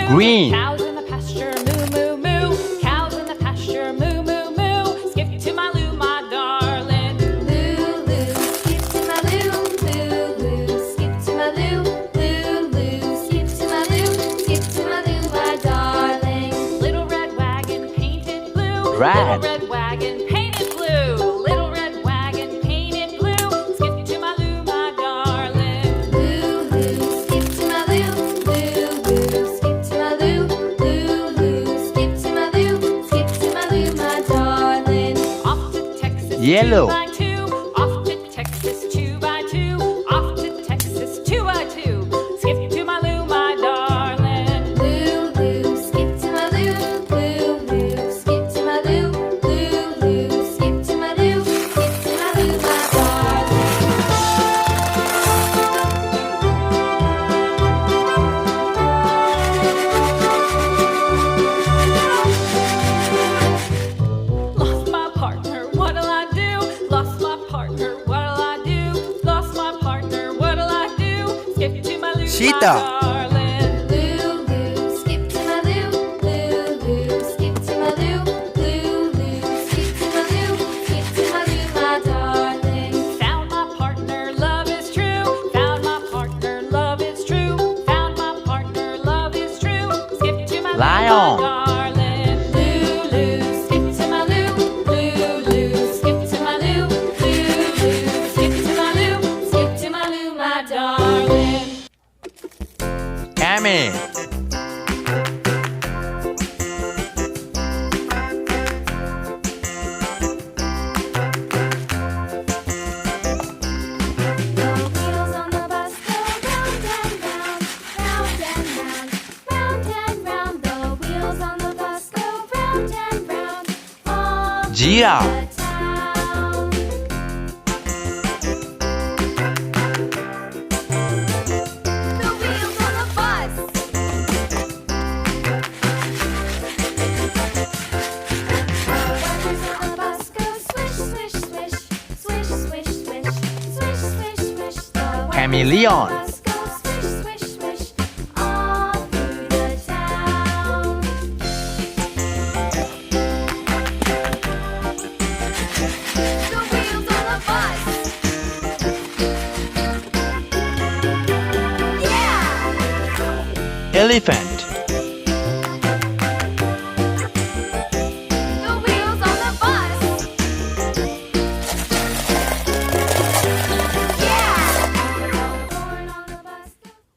Green. Cows in the pasture, moo, moo, moo. Cows in the pasture, moo, moo, moo. Skip to my loo, my darling. Loo, loo, skip to my loo, loo, loo. Skip to my loo, loo, loo. Skip to my loo, skip to my loo, my darling. Little red wagon painted blue. Red. Little red wagon painted blue. Little red wagon painted blue. Skip to my loo, my darling. Loo, loo, skip to my loo, loo, loo. Skip to my loo, loo, loo. Skip to my loo, skip to my loo, my darling. Off to Texas, Yellow. 2 by 2. Off to Texas, 2 by 2. Off to Texas, 2 by 2. Skip to my loo, my darling. Loo, loo, skip to my loo, loo, loo. Skip to my loo, loo, loo. Skip to my loo, skip to my loo, my darling. Lost my partner, what'll I do? Lost my partner, what'll I do? Lost my partner, what'll I do? Skip to my loo, Cheetah. my darling. Loo, loo, skip to my loo, loo, loo. Skip to my loo, loo, loo. Skip to my loo, skip to my loo, my darling. Found my partner, love is true. Found my partner, love is true. Found my partner, love is true. Skip to my loo, Lion. my darling. Loo, loo, skip to my loo, loo, loo. Skip to my loo, loo, loo. Skip to my loo, skip to my loo, my darling. Camel. The wheels on the bus go round and round, round and round, round and round. The wheels on the bus go round and round, all through Giraffe. the town. The wheels on the bus. The wheels on the bus go swish, swish, swish, swish, swish, swish, swish, swish, swish. The Chameleon. bus go swish, swish, swish, all through the town. The wheels on the bus. Yeah! Elephant.